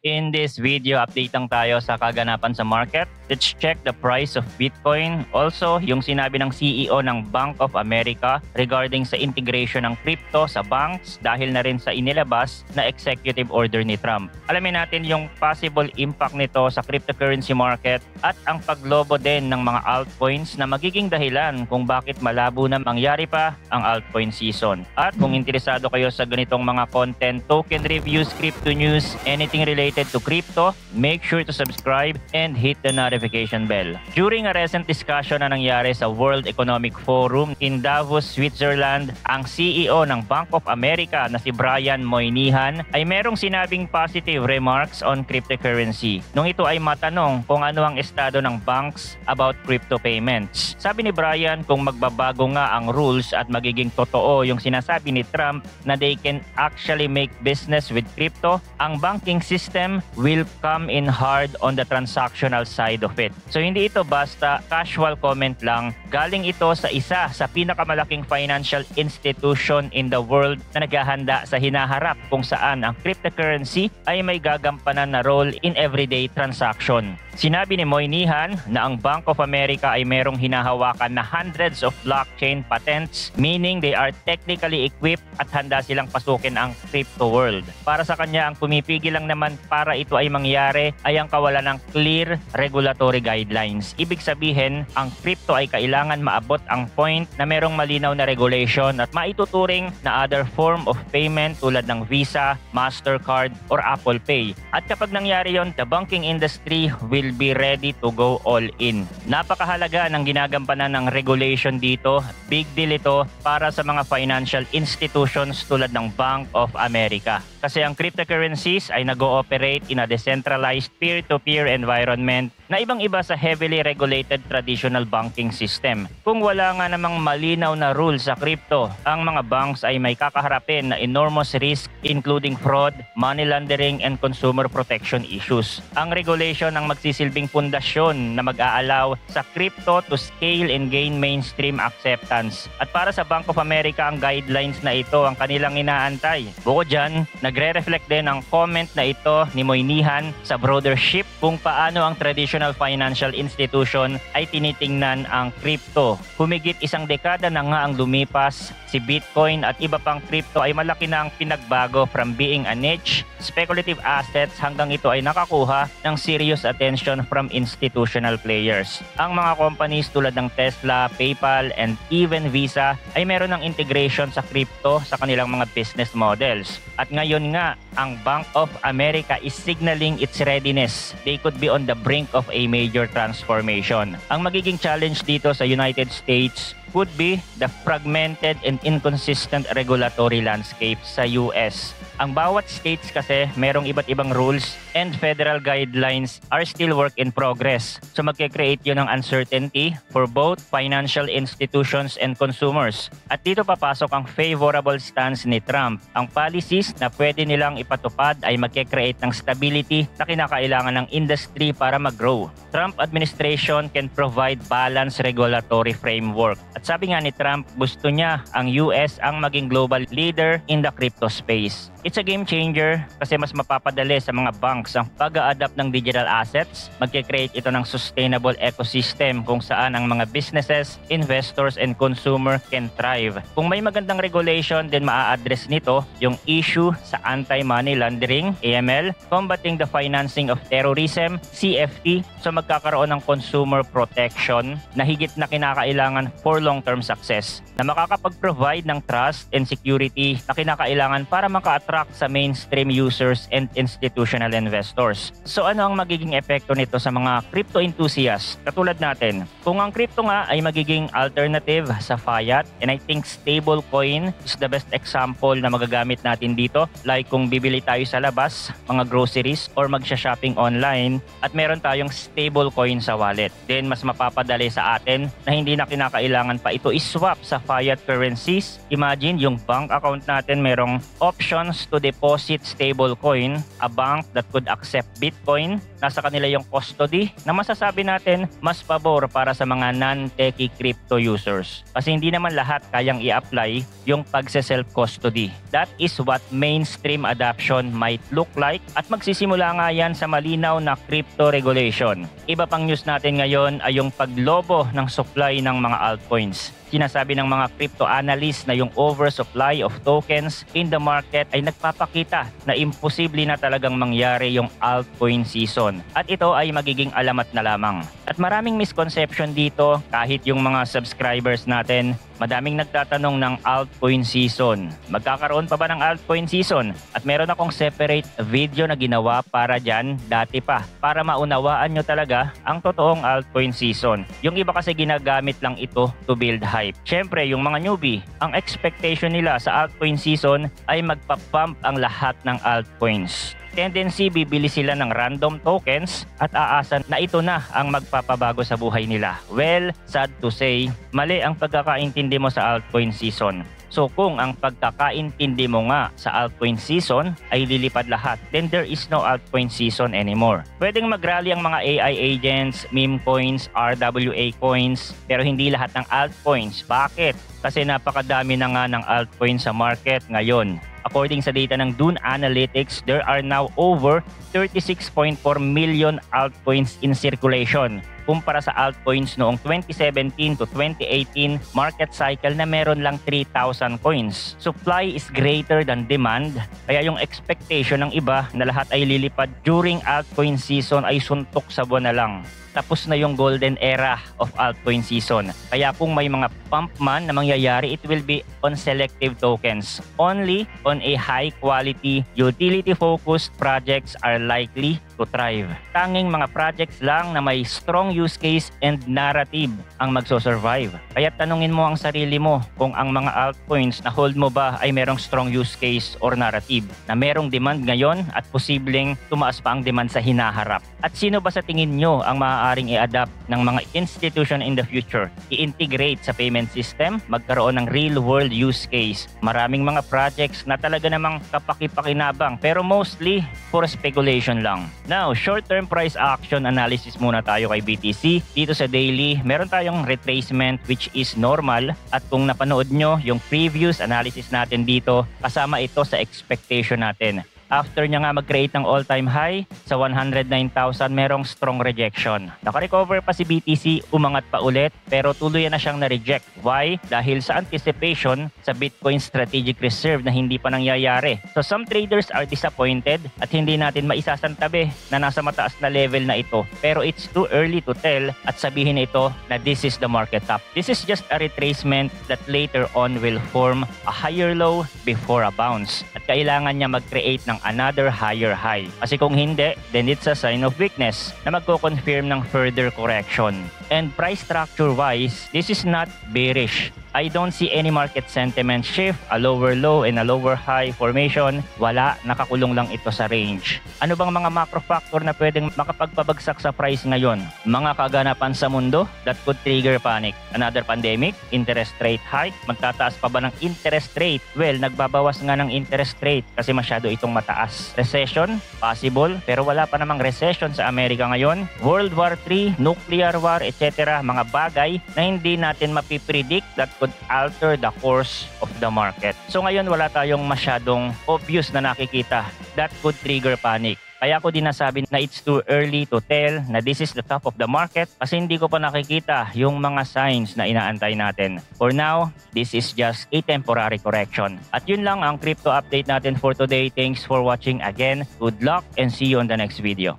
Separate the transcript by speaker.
Speaker 1: In this video, update lang tayo sa kaganapan sa market. Let's check the price of Bitcoin. Also, yung sinabi ng CEO ng Bank of America regarding sa integration ng crypto sa banks dahil na rin sa inilabas na executive order ni Trump. Alamin natin yung possible impact nito sa cryptocurrency market at ang paglobo din ng mga altcoins na magiging dahilan kung bakit malabo na mangyari pa ang altcoin season. At kung interesado kayo sa ganitong mga content, token reviews, crypto news, anything related to crypto, make sure to subscribe and hit the notification bell. During a recent discussion na nangyari sa World Economic Forum in Davos, Switzerland, ang CEO ng Bank of America na si Brian Moynihan ay merong sinabing positive remarks on cryptocurrency. Nung ito ay matanong kung ano ang estado ng banks about crypto payments. Sabi ni Brian kung magbabago nga ang rules at magiging totoo yung sinasabi ni Trump na they can actually make business with crypto, ang banking system will come in hard on the transactional side of it. So hindi ito basta casual comment lang, galing ito sa isa sa pinakamalaking financial institution in the world na naghahanda sa hinaharap kung saan ang cryptocurrency ay may gagampanan na role in everyday transaction. Sinabi ni Moynihan na ang Bank of America ay merong hinahawakan na hundreds of blockchain patents, meaning they are technically equipped at handa silang pasukin ang crypto world. Para sa kanya, ang pumipigil lang naman para ito ay mangyari ay ang kawalan ng clear regulatory guidelines. Ibig sabihin, ang crypto ay kailangan maabot ang point na merong malinaw na regulation at maituturing na other form of payment tulad ng Visa, Mastercard, or Apple Pay. At kapag nangyari yon, the banking industry will be ready to go all in. Napakahalaga ng ginagampanan ng regulation dito. Big deal ito para sa mga financial institutions tulad ng Bank of America. Kasi ang cryptocurrencies ay nag-ooperate in a decentralized peer-to-peer environment na ibang-iba sa heavily regulated traditional banking system. Kung wala nga namang malinaw na rules sa crypto, ang mga banks ay may kakaharapin na enormous risk including fraud, money laundering, and consumer protection issues. Ang regulation ang magsisilbing pundasyon na mag-aalaw sa crypto to scale and gain mainstream acceptance. At para sa Bank of America, ang guidelines na ito ang kanilang inaantay. Bukod dyan, nagre-reflect din ang comment na ito ni Moynihan sa broader shift kung paano ang traditional financial institution ay tinitingnan ang crypto. Humigit isang dekada na nga ang lumipas, si Bitcoin at iba pang crypto ay malaki na ang pinagbago from being a niche, speculative assets hanggang ito ay nakakuha ng serious attention from institutional players. Ang mga companies tulad ng Tesla, PayPal, and even Visa ay meron ng integration sa crypto sa kanilang mga business models. At ngayon nga, ang Bank of America is signaling its readiness. They could be on the brink of a major transformation. Ang magiging challenge dito sa United States could be the fragmented and inconsistent regulatory landscape sa US. Ang bawat states kasi merong iba't ibang rules and federal guidelines are still work in progress. So magke-create yun ng uncertainty for both financial institutions and consumers. At dito papasok ang favorable stance ni Trump. Ang policies na pwede nilang ipatupad ay magke-create ng stability na kinakailangan ng industry para mag-grow. Trump administration can provide balanced regulatory framework. At sabi nga ni Trump, gusto niya ang US ang maging global leader in the crypto space. It's a game changer kasi mas mapapadali sa mga banks ang pag-a-adapt ng digital assets. Magke-create ito ng sustainable ecosystem kung saan ang mga businesses, investors, and consumer can thrive. Kung may magandang regulation, then maa-address nito yung issue sa anti-money laundering, AML, combating the financing of terrorism, CFT, so magkakaroon ng consumer protection na higit na kinakailangan for long-term success, na makakapag-provide ng trust and security na kinakailangan para maka-attract sa mainstream users and institutional investors. So ano ang magiging epekto nito sa mga crypto enthusiasts katulad natin? Kung ang crypto nga ay magiging alternative sa fiat, and I think stablecoin is the best example na magagamit natin dito, like kung bibili tayo sa labas, mga groceries, or magsha-shopping online, at meron tayong stablecoin sa wallet, then mas mapapadali sa atin na hindi na kinakailangan pa ito iswap sa fiat currencies. Imagine yung bank account natin merong options comes to deposit stablecoin, a bank that could accept Bitcoin, nasa kanila yung custody na masasabi natin mas pabor para sa mga non-techie crypto users. Kasi hindi naman lahat kayang i-apply yung pagse-self-custody. That is what mainstream adoption might look like at magsisimula nga yan sa malinaw na crypto regulation. Iba pang news natin ngayon ay yung paglobo ng supply ng mga altcoins. Sinasabi ng mga crypto analysts na yung oversupply of tokens in the market ay nagpapakita na imposible na talagang mangyari yung altcoin season. At ito ay magiging alamat na lamang. At maraming misconception dito kahit yung mga subscribers natin, madaming nagtatanong ng altcoin season. Magkakaroon pa ba ng altcoin season? At meron akong separate video na ginawa para dyan dati pa para maunawaan nyo talaga ang totoong altcoin season. Yung iba kasi ginagamit lang ito to build hype. Siyempre, yung mga newbie, ang expectation nila sa altcoin season ay magpapump ang lahat ng altcoins. Tendency, bibili sila ng random tokens at aasa na ito na ang magpapabago sa buhay nila. Well, sad to say, mali ang pagkakaintindi mo sa altcoin season. So kung ang pagkakaintindi mo nga sa altcoin season ay lilipad lahat, then there is no altcoin season anymore. Pwedeng mag-rally ang mga AI agents, meme coins, RWA coins, pero hindi lahat ng altcoins. Bakit? Kasi napakadami na nga ng altcoins sa market ngayon. According sa data ng Dune Analytics, there are now over 36.4 million altcoins in circulation kumpara sa altcoins noong 2017 to 2018 market cycle na meron lang 3,000 coins. Supply is greater than demand, kaya yung expectation ng iba na lahat ay lilipad during altcoin season ay suntok sa buwan na lang. Tapos na yung golden era of altcoin season. Kaya kung may mga pump man na mangyayari, it will be on selective tokens. Only on a high quality, utility-focused projects are likely to thrive. Tanging mga projects lang na may strong use case and narrative ang magso-survive. Kaya tanungin mo ang sarili mo kung ang mga altcoins na hold mo ba ay merong strong use case or narrative na merong demand ngayon at posibleng tumaas pa ang demand sa hinaharap. At sino ba sa tingin nyo ang maaaring i-adapt ng mga institution in the future? I-integrate sa payment system, magkaroon ng real-world use case. Maraming mga projects na talaga namang kapaki-pakinabang pero mostly for speculation lang. Now, short-term price action analysis muna tayo kay BTC. Dito sa daily, meron tayong retracement which is normal at kung napanood nyo yung previous analysis natin dito, kasama ito sa expectation natin. After niya nga mag-create ng all-time high sa 109,000, merong strong rejection. Naka-recover pa si BTC, umangat pa ulit, pero tuluyan na siyang na-reject. Why? Dahil sa anticipation sa Bitcoin Strategic Reserve na hindi pa nangyayari. So some traders are disappointed at hindi natin maisasantabi na nasa mataas na level na ito. Pero it's too early to tell at sabihin ito na this is the market top. This is just a retracement that later on will form a higher low before a bounce. At kailangan niya mag-create ng another higher high. Kasi kung hindi, then it's a sign of weakness na magko-confirm ng further correction. And price structure wise, this is not bearish. I don't see any market sentiment shift, a lower low and a lower high formation. Wala, nakakulong lang ito sa range. Ano bang mga macro factor na pwedeng makapagpabagsak sa price ngayon? Mga kaganapan sa mundo that could trigger panic. Another pandemic, interest rate hike, magtataas pa ba ng interest rate? Well, nagbabawas nga ng interest rate kasi masyado itong mataas. Recession, possible, pero wala pa namang recession sa Amerika ngayon. World War III, nuclear war, etc. Mga bagay na hindi natin mapipredict that could alter the course of the market. So ngayon wala tayong masyadong obvious na nakikita that could trigger panic. Kaya ako din nasabi na it's too early to tell na this is the top of the market kasi hindi ko pa nakikita yung mga signs na inaantay natin. For now, this is just a temporary correction. At yun lang ang crypto update natin for today. Thanks for watching again. Good luck and see you on the next video.